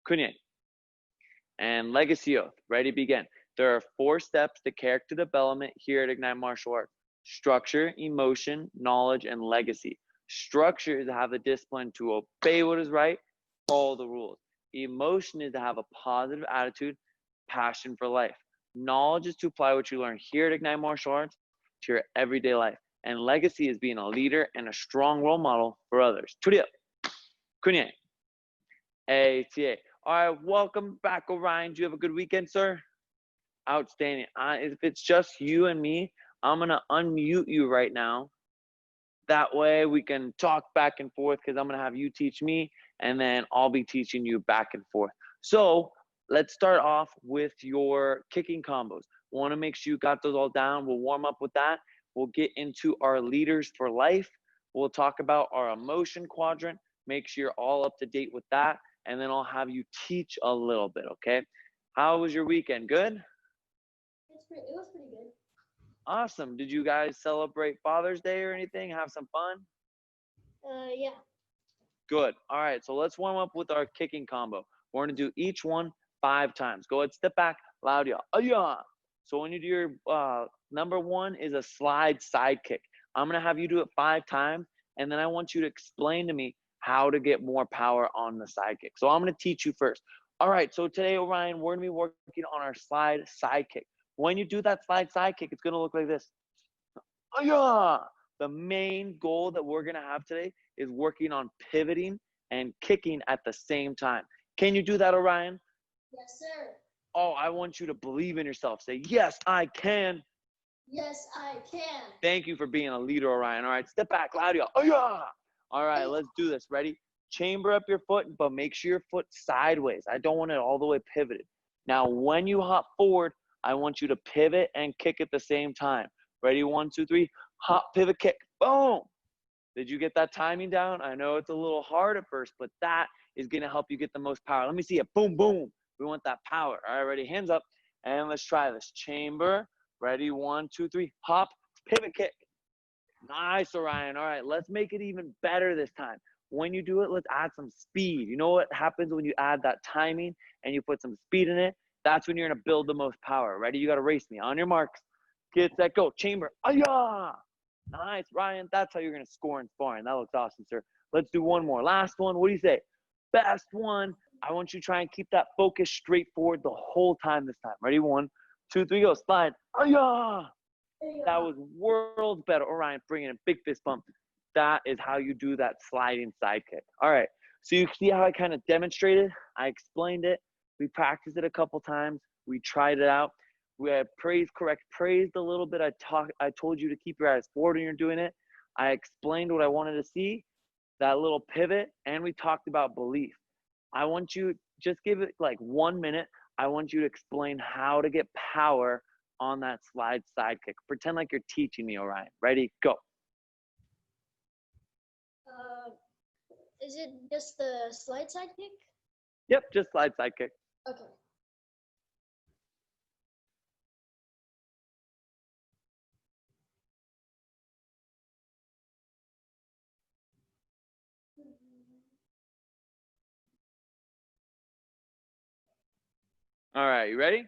kunye. And legacy oath. Ready, begin. There are 4 steps to character development here at Ignite Martial Arts. Structure, emotion, knowledge, and legacy. Structure is to have the discipline to obey what is right, follow the rules. Emotion is to have a positive attitude, passion for life. Knowledge is to apply what you learn here at Ignite Martial Arts to your everyday life. And legacy is being a leader and a strong role model for others. Turiya, kunye, ATA. All right, welcome back, Orion. Do you have a good weekend, sir? Outstanding. If it's just you and me, I'm going to unmute you right now. That way we can talk back and forth because I'm going to have you teach me, and then I'll be teaching you back and forth. So let's start off with your kicking combos. Want to make sure you got those all down. We'll warm up with that. We'll get into our leaders for life. We'll talk about our emotion quadrant. Make sure you're all up to date with that. And then I'll have you teach a little bit, okay? How was your weekend? Good? It was pretty good. Awesome. Did you guys celebrate Father's Day or anything? Have some fun? Yeah. Good. All right, so let's warm up with our kicking combo. We're going to do each one 5 times. Go ahead, step back, loud y'all. Oh, so when you do your number 1 is a slide side kick. I'm going to have you do it 5 times, and then I want you to explain to me how to get more power on the side kick. So I'm going to teach you first. All right, so today, Orion, we're going to be working on our slide side kick. When you do that slide side kick, it's going to look like this. The main goal that we're going to have today is working on pivoting and kicking at the same time. Can you do that, Orion? Yes, sir. Oh, I want you to believe in yourself. Say, yes, I can. Yes, I can. Thank you for being a leader, Orion. All right, step back, loud y'all. All right, let's do this. Ready? Chamber up your foot, but make sure your foot sideways. I don't want it all the way pivoted. Now, when you hop forward, I want you to pivot and kick at the same time. Ready? 1, 2, 3. Hop, pivot, kick. Boom. Did you get that timing down? I know it's a little hard at first, but that is going to help you get the most power. Let me see it. Boom, boom. We want that power. All right, ready? Hands up. And let's try this. Chamber. Ready? 1, 2, 3. Hop, pivot, kick. Nice, Orion. All right, let's make it even better this time. When you do it, let's add some speed. You know what happens when you add that timing and you put some speed in it? That's when you're going to build the most power. Ready? You got to race me. On your marks. Get set, go. Chamber. Nice, Ryan. That's how you're going to score in sparring. That looks awesome, sir. Let's do one more. Last one. What do you say? Best one. I want you to try and keep that focus straight forward the whole time this time. Ready? 1, 2, 3, go. Slide. That was worlds better. Orion, bring in a big fist bump. That is how you do that sliding side kick. All right. So you see how I kind of demonstrated? I explained it. We practiced it a couple times. We tried it out. We had praised a little bit. I told you to keep your eyes forward when you're doing it. I explained what I wanted to see, that little pivot, and we talked about belief. I want you, just give it like 1 minute. I want you to explain how to get power on that slide side kick. Pretend like you're teaching me, Orion. Ready? Go. Is it just the slide side kick? Yep, just slide side kick. Okay. All right, you ready?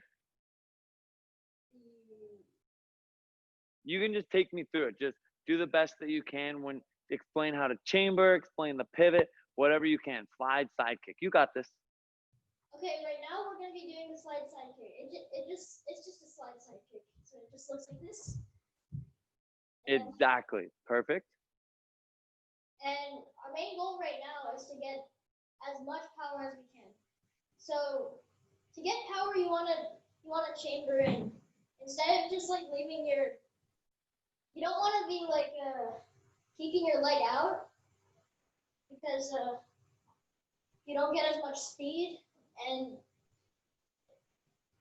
You can just take me through it. Just do the best that you can when explain how to chamber, explain the pivot, whatever you can. Slide, side kick. You got this. Okay, right now we're going to be doing the slide side kick. It's just a slide side kick. So it just looks like this. Exactly. Perfect. And our main goal right now is to get as much power as we can. So to get power, you want to chamber in. Instead of just like leaving you don't want to be like keeping your leg out because you don't get as much speed and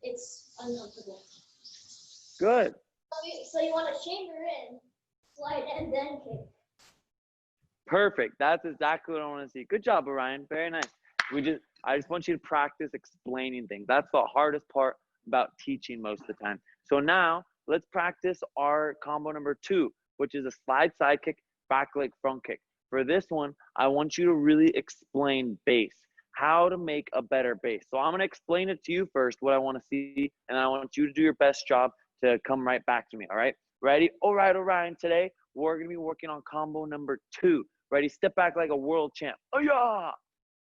it's uncomfortable. Good. So you want to chamber in, slide, and then kick. Perfect. That's exactly what I want to see. Good job, Orion. Very nice. I just want you to practice explaining things. That's the hardest part about teaching most of the time. So now let's practice our combo number 2, which is a slide side kick, back leg front kick. For this one, I want you to really explain base. how to make a better base. So I'm going to explain it to you first, what I want to see, and I want you to do your best job to come right back to me, all right? Ready? All right, Orion, today we're going to be working on combo number 2. Ready? Step back like a world champ. Oh, yeah!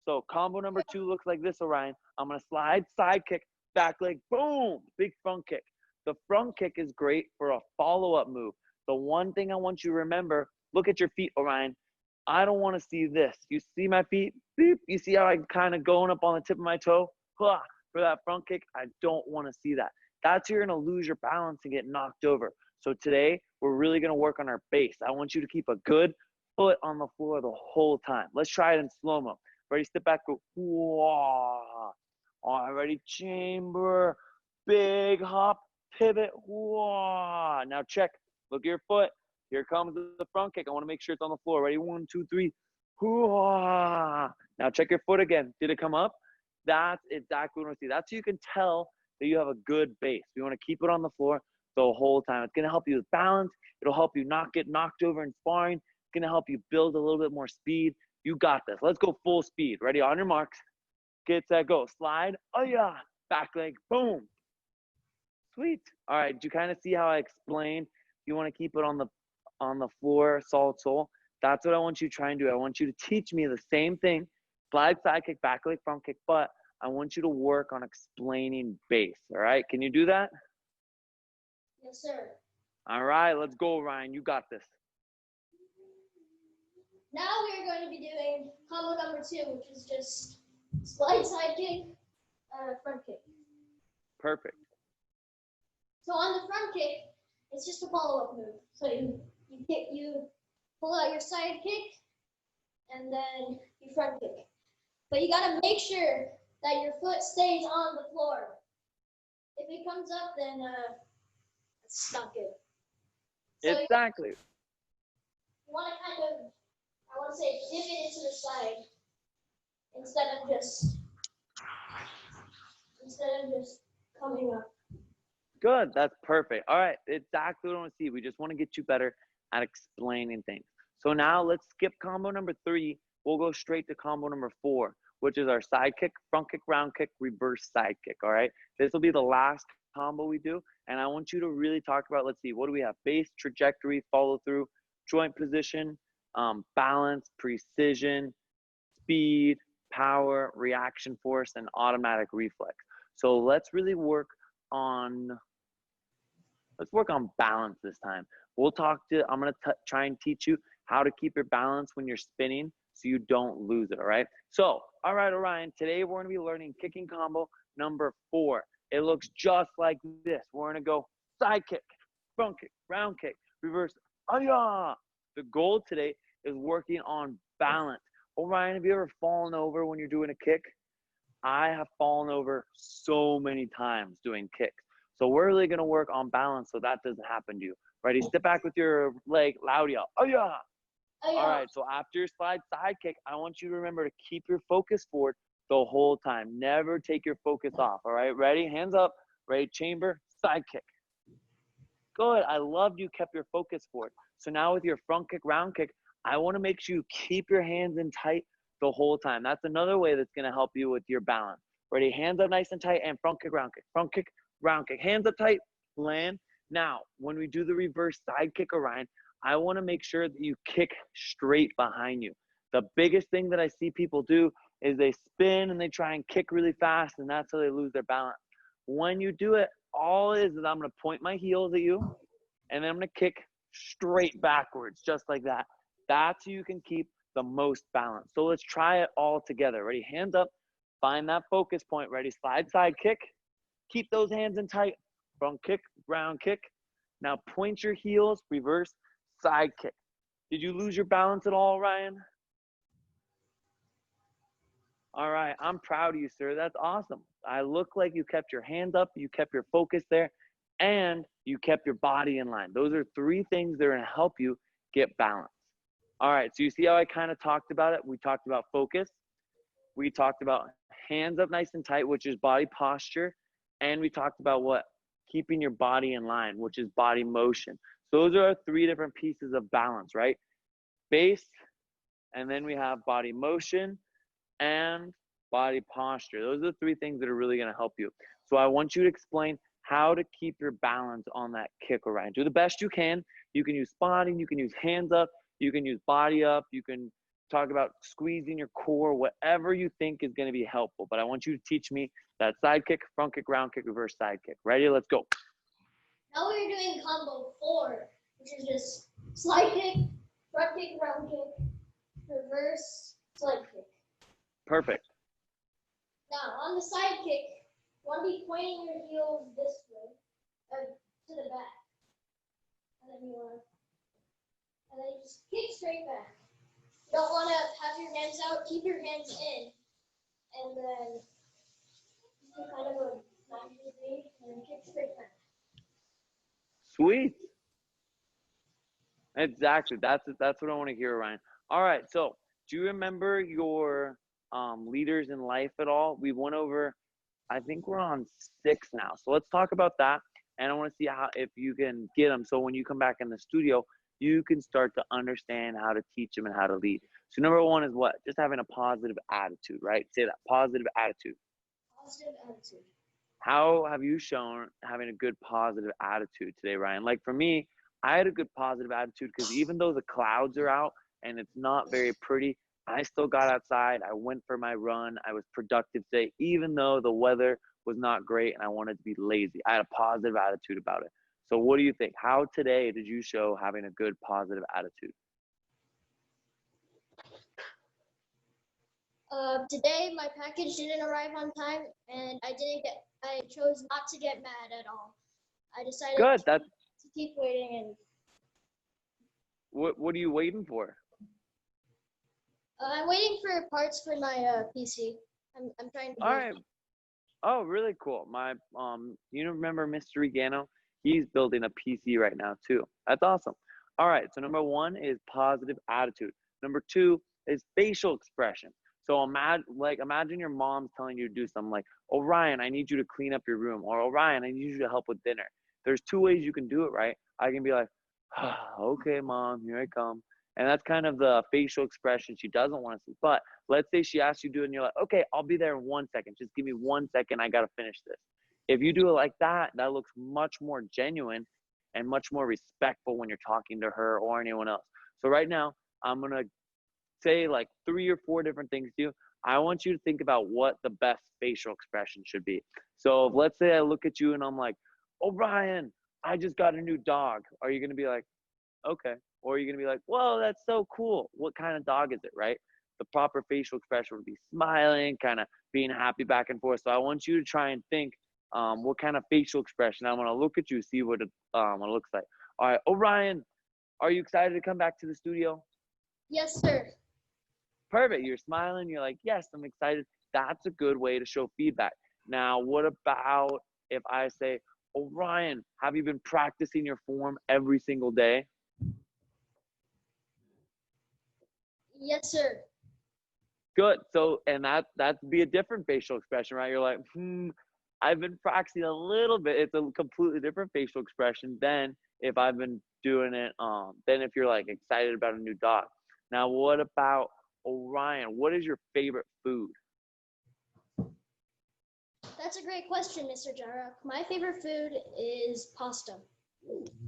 So combo number 2 looks like this, Orion. I'm going to slide, side kick, back leg, boom, big front kick. The front kick is great for a follow-up move. The one thing I want you to remember, look at your feet, Orion. I don't want to see this. You see my feet? Beep. You see how I'm kind of going up on the tip of my toe? For that front kick, I don't want to see that. That's you're going to lose your balance and get knocked over. So today, we're really going to work on our base. I want you to keep a good foot on the floor the whole time. Let's try it in slow-mo. Ready? Step back. Go. Whoa. All right, ready? Chamber. Big hop. Pivot. Whoa. Now check. Look at your foot. Here comes the front kick. I want to make sure it's on the floor. Ready? 1, 2, 3. Whoa. Now check your foot again. Did it come up? That's exactly what I want to see. That's how you can tell that you have a good base. You want to keep it on the floor the whole time. It's going to help you with balance. It'll help you not get knocked over in sparring. It's going to help you build a little bit more speed. You got this. Let's go full speed. Ready? On your marks. Get set, go. Slide. Oh, yeah. Back leg. Boom. Sweet. All right. Did you kind of see how I explained? You want to keep it on the floor, solid sole. That's what I want you to try and do. I want you to teach me the same thing. Slide, side kick, back leg, front kick, but I want you to work on explaining base. All right. Can you do that? Yes, sir. All right. Let's go, Ryan. You got this. Now we are going to be doing combo number 2, which is just slide, side kick, front kick. Perfect. So on the front kick, it's just a follow-up move. So you pull out your side kick, and then you front kick. But you gotta make sure that your foot stays on the floor. If it comes up, then it's not good. So Exactly. you want to kind of, I want to say, dip it into the side instead of just coming up. Good. That's perfect. All right. Exactly what I want to see. We just want to get you better at explaining things. So now let's skip combo number 3. We'll go straight to combo number 4, which is our side kick, front kick, round kick, reverse side kick. All right. This will be the last combo we do. And I want you to really talk about, let's see, what do we have? Base, trajectory, follow through, joint position, balance, precision, speed, power, reaction force, and automatic reflex. So let's really work on balance this time. I'm going to try and teach you how to keep your balance when you're spinning so you don't lose it, all right? So, all right, Orion, today we're going to be learning kicking combo number 4. It looks just like this. We're going to go side kick, front kick, round kick, reverse, ah. The goal today is working on balance. Orion, have you ever fallen over when you're doing a kick? I have fallen over so many times doing kicks. So we're really going to work on balance so that doesn't happen to you. Ready? Step back with your leg, loud yell. Oh, yeah. Oh, yeah. All right. So after your slide side kick, I want you to remember to keep your focus forward the whole time. Never take your focus off. All right. Ready? Hands up. Ready? Chamber. Side kick. Good. I loved you kept your focus forward. So now with your front kick, round kick, I want to make sure you keep your hands in tight the whole time. That's another way that's going to help you with your balance. Ready? Hands up nice and tight and front kick, round kick. Front kick, round kick. Hands up tight, land. Now, when we do the reverse side kick, Orion, I want to make sure that you kick straight behind you. The biggest thing that I see people do is they spin and they try and kick really fast, and that's how they lose their balance. When you do it, all it is I'm going to point my heels at you, and then I'm going to kick straight backwards, just like that. That's how you can keep the most balance. So let's try it all together. Ready? Hands up. Find that focus point. Ready? Slide, side kick. Keep those hands in tight. Front kick, round kick. Now point your heels, reverse, side kick. Did you lose your balance at all, Ryan? All right. I'm proud of you, sir. That's awesome. I look like you kept your hands up, you kept your focus there, and you kept your body in line. Those are 3 things that are going to help you get balance. All right, so you see how I kind of talked about it? We talked about focus. We talked about hands up nice and tight, which is body posture. And we talked about what? Keeping your body in line, which is body motion. So those are our 3 different pieces of balance, right? Base, and then we have body motion, and body posture. Those are the three things that are really going to help you. So I want you to explain how to keep your balance on that kick, Orion. Do the best you can. You can use spotting, you can use hands up, you can use body up, you can talk about squeezing your core, whatever you think is going to be helpful. But I want you to teach me that side kick, front kick, round kick, reverse side kick. Ready? Let's go. Now we're doing combo 4, which is just slide kick, front kick, round kick, reverse slide kick. Perfect. Now on the side kick, you want to be pointing your heels this way, to the back, and then you just kick straight back. You don't want to have your hands out. Keep your hands in, and then do kind of a 90-degree and then kick straight back. Sweet. Exactly. That's what I want to hear, Ryan. All right. So, do you remember your leaders in life at all? We went over. I think we're on 6 now. So let's talk about that. And I want to see how if you can get them. So when you come back in the studio, you can start to understand how to teach them and how to lead. So number 1 is what? Just having a positive attitude, right? Say that, positive attitude. Positive attitude. How have you shown having a good positive attitude today, Ryan? Like for me, I had a good positive attitude because even though the clouds are out and it's not very pretty, I still got outside. I went for my run. I was productive today, even though the weather was not great and I wanted to be lazy. I had a positive attitude about it. So what do you think? How today did you show having a good positive attitude? Today my package didn't arrive on time, and I chose not to get mad at all. I decided Good. to keep waiting. And what are you waiting for? I'm waiting for parts for my PC. I'm trying to. All right. Oh, really cool. My you remember Mr. Regano? He's building a PC right now too. That's awesome. All right. So number 1 is positive attitude. Number 2 is facial expression. So imagine your mom's telling you to do something like, "Oh, Ryan, I need you to clean up your room," or "Oh, Ryan, I need you to help with dinner." There's 2 ways you can do it, right? I can be like, "Okay, mom, here I come." And that's kind of the facial expression she doesn't want to see. But let's say she asks you to do it and you're like, "Okay, I'll be there in 1 second. Just give me 1 second. I got to finish this." If you do it like that, that looks much more genuine and much more respectful when you're talking to her or anyone else. So right now, I'm going to say like 3 or 4 different things to you. I want you to think about what the best facial expression should be. So if, let's say I look at you and I'm like, "Oh, Ryan, I just got a new dog." Are you going to be like, "Okay"? Or are you going to be like, "Whoa, that's so cool. What kind of dog is it?" Right? The proper facial expression would be smiling, kind of being happy back and forth. So I want you to try and think what kind of facial expression. I want to look at you, see what it looks like. All right. "Oh, Ryan, are you excited to come back to the studio?" Yes, sir. Perfect. You're smiling. You're like, "Yes, I'm excited." That's a good way to show feedback. Now, what about if I say, "Oh, Ryan, have you been practicing your form every single day?" Yes, sir. Good. So, and that'd be a different facial expression, right? You're like, I've been practicing a little bit. It's a completely different facial expression than if I've been doing it. Then if you're like excited about a new dog. Now, what about Orion? What is your favorite food? That's a great question, Mr. Jara. My favorite food is pasta.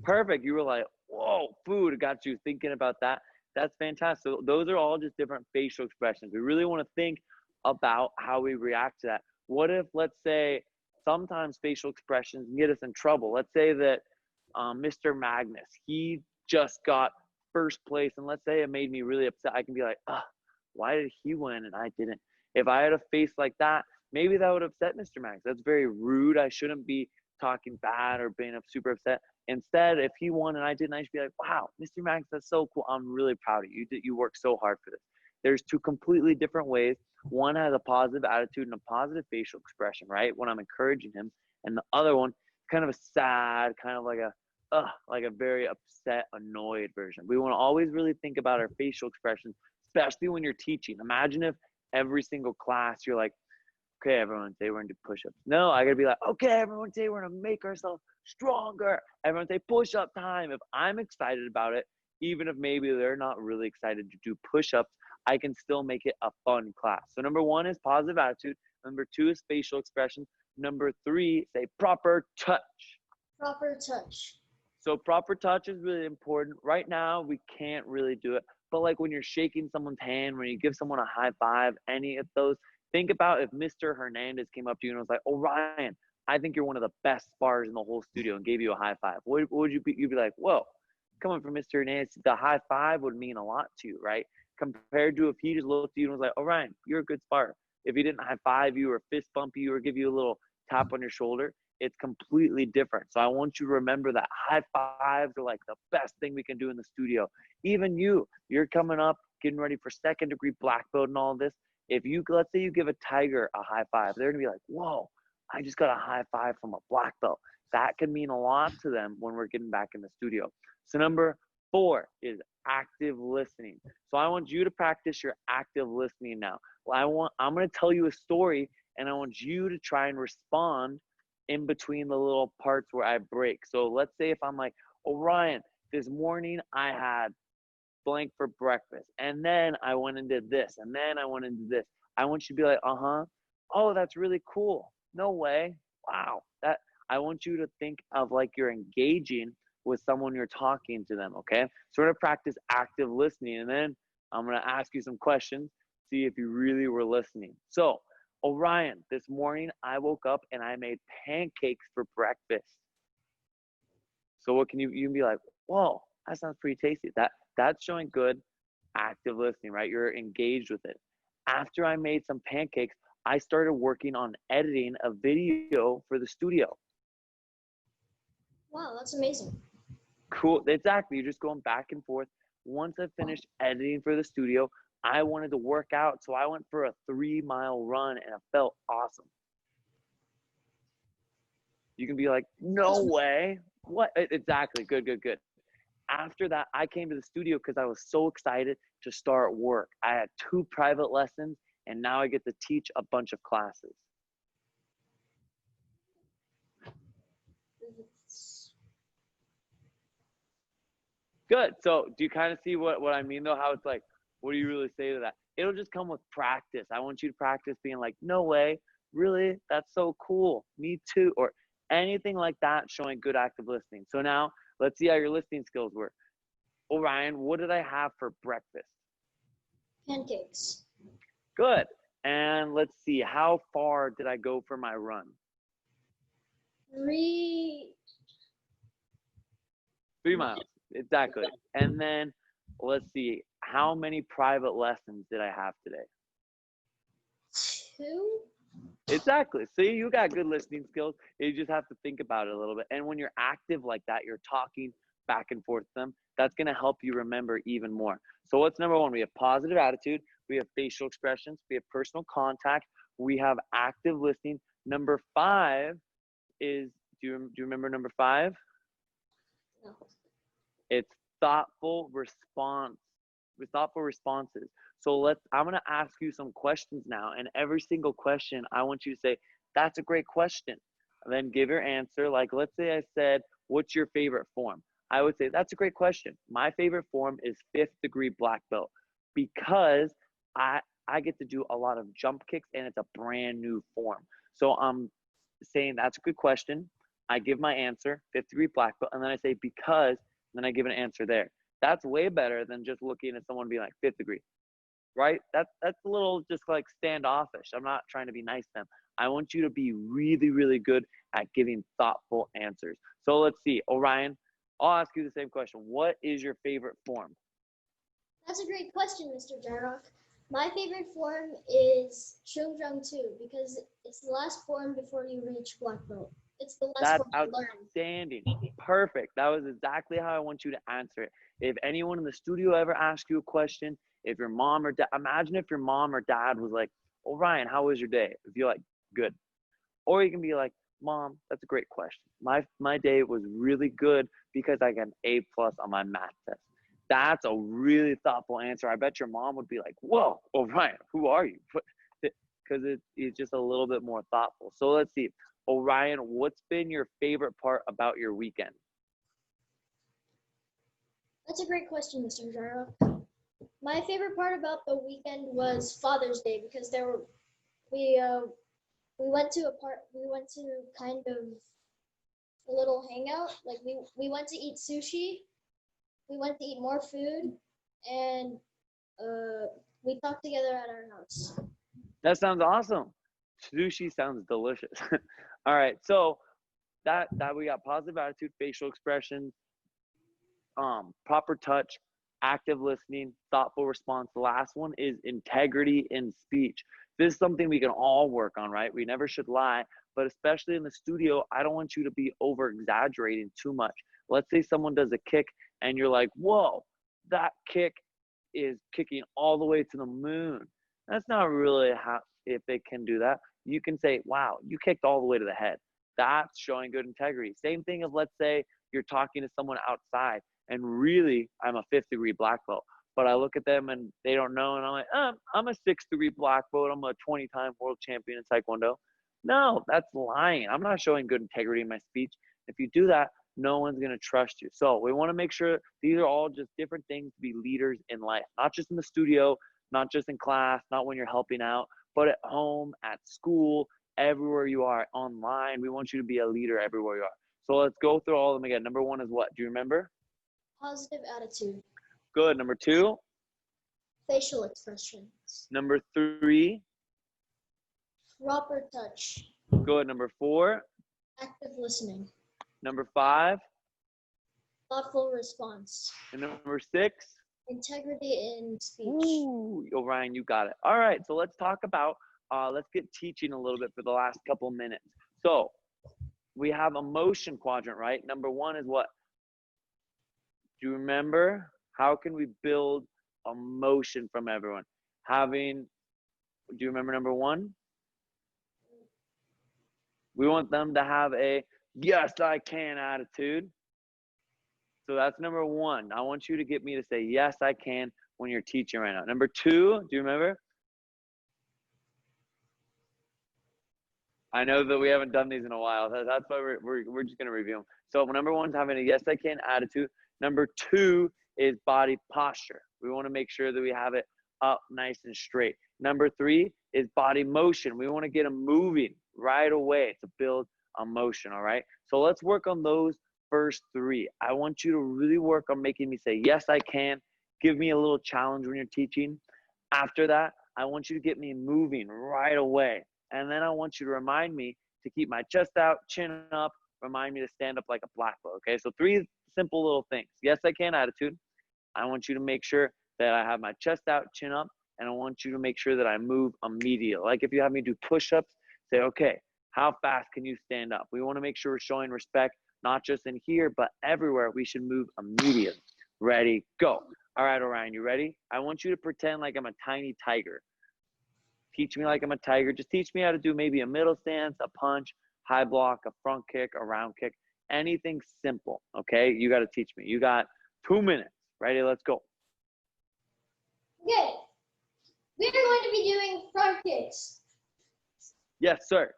Perfect. You were like, whoa, food got you thinking about that. That's fantastic. So those are all just different facial expressions. We really want to think about how we react to that. What if, let's say, sometimes facial expressions get us in trouble. Let's say that Mr. Magnus, he just got first place, and let's say it made me really upset. I can be like, why did he win and I didn't? If I had a face like that, maybe that would upset Mr. Magnus. That's very rude. I shouldn't be talking bad or being super upset. Instead, if he won and I didn't, I should be like, wow, Mr. Max, that's so cool. I'm really proud of you. You worked so hard for this. There's 2 completely different ways. One has a positive attitude and a positive facial expression, right? When I'm encouraging him. And the other one, kind of a sad, kind of like a very upset, annoyed version. We want to always really think about our facial expressions, especially when you're teaching. Imagine if every single class you're like, okay, everyone, today we're going to do push-ups. No, I got to be like, okay, everyone, today we're going to make ourselves stronger. Everyone say push-up time. If I'm excited about it, even if maybe they're not really excited to do push-ups, I can still make it a fun class. So number 1 is positive attitude. Number 2 is facial expression. Number 3, say proper touch. Proper touch. So proper touch is really important. Right now, we can't really do it. But like when you're shaking someone's hand, when you give someone a high five, any of those, think about if Mr. Hernandez came up to you and was like, "Oh, Ryan, I think you're one of the best sparrers in the whole studio," and gave you a high five. What would you be? You'd be like, "Whoa, coming from Mr. Hernandez, the high five would mean a lot to you, right?" Compared to if he just looked at you and was like, "Oh, Ryan, you're a good sparrer." If he didn't high five you or fist bump you or give you a little tap on your shoulder, it's completely different. So I want you to remember that high fives are like the best thing we can do in the studio. Even you're coming up, getting ready for 2nd-degree black belt and all this. If you, let's say you give a tiger a high five, they're gonna be like, "Whoa, I just got a high five from a black belt." That can mean a lot to them when we're getting back in the studio. So number 4 is active listening. So I want you to practice your active listening now. I'm gonna tell you a story and I want you to try and respond in between the little parts where I break. So let's say if I'm like, "Oh, Ryan, this morning I had blank for breakfast, and then I went and did this, and then I went and did this." I want you to be like, "Uh-huh. Oh, that's really cool. No way. Wow." I want you to think of like you're engaging with someone you're talking to them, okay? So we're gonna practice active listening, and then I'm gonna ask you some questions, see if you really were listening. So, "Orion, this morning I woke up and I made pancakes for breakfast." So what can you can be like, "Whoa, that sounds pretty tasty." That's showing good active listening, right? You're engaged with it. "After I made some pancakes, I started working on editing a video for the studio." Wow, that's amazing. Cool. Exactly. You're just going back and forth. "Once I finished editing for the studio, I wanted to work out, so I went for a 3-mile run and it felt awesome." You can be like, "No way. What?" Exactly. Good, good, good. "After that, I came to the studio because I was so excited to start work. I had 2 private lessons and now I get to teach a bunch of classes." Good. So do you kind of see what I mean though? How it's like, what do you really say to that? It'll just come with practice. I want you to practice being like, "No way. Really? That's so cool. Me too." Or anything like that, showing good active listening. So now let's see how your listening skills work. "Orion, what did I have for breakfast?" Pancakes. Good. "And let's see, how far did I go for my run?" 3, 3 miles. Exactly. "And then let's see, how many private lessons did I have today?" 2. Exactly. See, you got good listening skills. You just have to think about it a little bit. And when you're active like that, you're talking back and forth to them. That's going to help you remember even more. So what's number 1? We have positive attitude. We have facial expressions. We have personal contact. We have active listening. Number 5 is, do you remember number 5? No. It's thoughtful response, with thoughtful responses. So I'm going to ask you some questions now, and every single question, I want you to say, "That's a great question." And then give your answer. Like, let's say I said, "What's your favorite form?" I would say, "That's a great question. My favorite form is 5th-degree black belt because I get to do a lot of jump kicks and it's a brand new form." So I'm saying, "That's a good question." I give my answer, 5th-degree black belt, and then I say, "Because," and then I give an answer there. That's way better than just looking at someone being like, "5th degree," right? That's a little just like standoffish. I'm not trying to be nice to them. I want you to be really, really good at giving thoughtful answers. So let's see. Orion, I'll ask you the same question. What is your favorite form? That's a great question, Mr. Jarrock. My favorite form is Shungjang 2 because it's the last form before you reach black belt. It's the last That's form to learn. outstanding. Perfect. That was exactly how I want you to answer it. If anyone in the studio ever asks you a question, if your mom or dad, imagine if your mom or dad was like, "Oh, Ryan, how was your day?" If you're like, "Good." Or you can be like, "Mom, that's a great question. My day was really good because I got an A+ on my math test." That's a really thoughtful answer. I bet your mom would be like, "Whoa, Orion, who are you?" Because it's just a little bit more thoughtful. So let's see. Orion, what's been your favorite part about your weekend? That's a great question, Mr. Jarrock. My favorite part about the weekend was Father's Day because we uh, we went to kind of a little hangout. Like we went to eat sushi, we went to eat more food, and uh, we talked together at our house. That sounds awesome. Sushi sounds delicious. All right, so that we got positive attitude, facial expression, proper touch, active listening, thoughtful response. The last one is integrity in speech. This is something we can all work on, right? We never should lie, but especially in the studio, I don't want you to be over exaggerating too much. Let's say someone does a kick and you're like, whoa, that kick is kicking all the way to the moon. That's not really how, if they can do that. You can say, wow, you kicked all the way to the head. That's showing good integrity. Same thing as, let's say you're talking to someone outside and really I'm a 5th-degree black belt, but I look at them and they don't know, and I'm like, I'm a 6th-degree black belt, I'm a 20-time world champion in Taekwondo. No, that's lying. I'm not showing good integrity in my speech. If you do that, no one's going to trust you. So we want to make sure these are all just different things to be leaders in life, not just in the studio, not just in class, not when you're helping out, but at home, at school, everywhere you are, online. We want you to be a leader everywhere you are. So let's go through all of them again. Number 1 is what? Do you remember? Positive attitude, Good. Number 2. facial expressions, Number 3. proper touch, Good. Number 4. active listening, Number 5. thoughtful response, And number 6. integrity in speech. Ooh, Ryan, you got it. All right. So let's talk about, let's get teaching a little bit for the last couple minutes. So we have emotion quadrant, right? Number 1 is what? Do you remember? How can we build emotion from everyone? Do you remember number 1? We want them to have a yes, I can attitude. So that's number 1. I want you to get me to say yes, I can when you're teaching right now. Number 2, do you remember? I know that we haven't done these in a while. That's why we're just going to review them. So number 1 is having a yes, I can attitude. Number 2 is body posture. We want to make sure that we have it up nice and straight. Number 3 is body motion. We want to get them moving right away to build emotion, all right? So let's work on those first 3. I want you to really work on making me say, yes, I can. Give me a little challenge when you're teaching. After that, I want you to get me moving right away. And then I want you to remind me to keep my chest out, chin up, remind me to stand up like a black belt, okay? So 3 simple little things. Yes, I can attitude. I want you to make sure that I have my chest out, chin up, and I want you to make sure that I move immediately. Like if you have me do push-ups, say, okay, how fast can you stand up? We want to make sure we're showing respect, not just in here, but everywhere. We should move immediately. Ready, go. All right, Orion, you ready? I want you to pretend like I'm a tiny tiger. Teach me like I'm a tiger. Just teach me how to do maybe a middle stance, a punch, high block, a front kick, a round kick, anything simple, okay? You got to teach me. You got 2 minutes. Ready? Let's go. Okay, we're going to be doing front kicks. Yes, sir.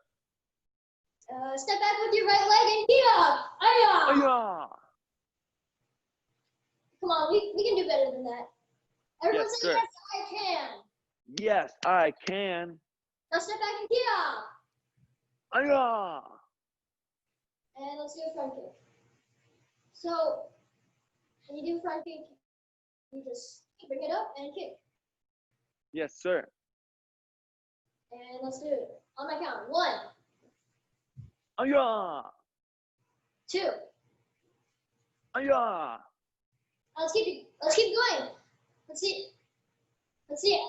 Step back with your right leg and get up. Aya! Aya! Come on, we can do better than that. Everyone Yes, say, sir. yes, I can. Yes, I can. Now step back and get up. Aya! And let's do a front kick. So, when you do front kick, you just bring it up and kick. Yes, sir. And let's do it. On my count. 1, Aya! 2. Aya! Let's keep going. Let's see it.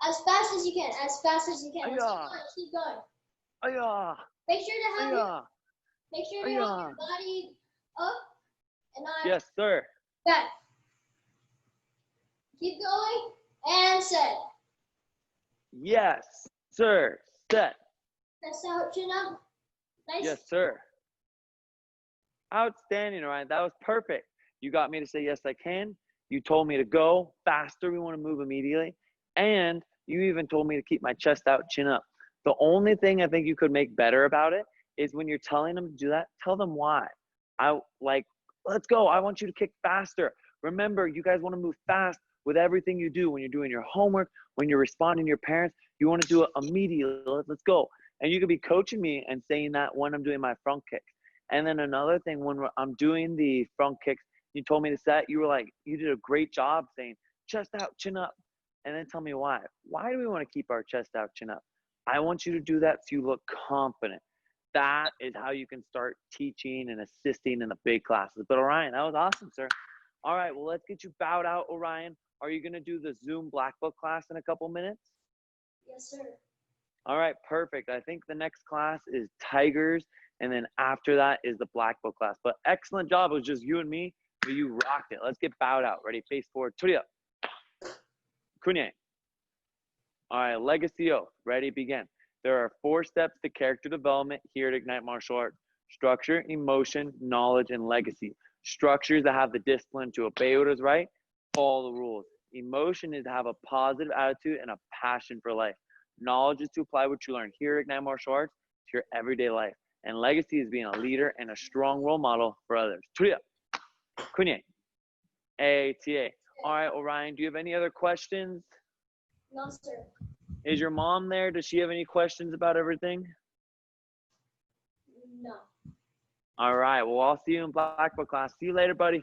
As fast as you can. As fast as you can. Let's keep going. Aya! Make sure to have Aya! your body up and not Yes, sir. back. Keep going and set. Yes, sir. Set. Press out, chin up. Nice. Yes, sir. Outstanding, Ryan. That was perfect. You got me to say, yes, I can. You told me to go faster. We want to move immediately. And you even told me to keep my chest out, chin up. The only thing I think you could make better about it is when you're telling them to do that, tell them why. Let's go. I want you to kick faster. Remember, you guys want to move fast. with everything you do. When you're doing your homework, when you're responding to your parents, you want to do it immediately. Let's go. And you could be coaching me and saying that when I'm doing my front kicks. And then another thing, when I'm doing the front kicks, you told me to set, you were like, you did a great job saying chest out, chin up. And then tell me why. Why do we want to keep our chest out, chin up? I want you to do that so you look confident. That is how you can start teaching and assisting in the big classes. But Orion, that was awesome, sir. All right, well, let's get you bowed out, Orion. Are you going to do the Zoom Black Book class in a couple minutes? Yes, sir. All right, perfect. I think the next class is Tigers, and then after that is the Black Book class. But excellent job. It was just you and me, but you rocked it. Let's get bowed out. Ready? Face forward. Turia. Kunye. All right, Legacy Oath. Ready? Begin. There are 4 steps to character development here at Ignite Martial Arts: structure, emotion, knowledge, and legacy. Structure is to have the discipline to obey what is right, follow the rules. Emotion is to have a positive attitude and a passion for life. Knowledge is to apply what you learn here at Ignite Martial Arts to your everyday life. And legacy is being a leader and a strong role model for others. Turia. Kunye. ATA. All right, Orion, do you have any other questions? No, sir. Is your mom there? Does she have any questions about everything? No. All right. Well, I'll see you in Black Book class. See you later, buddy.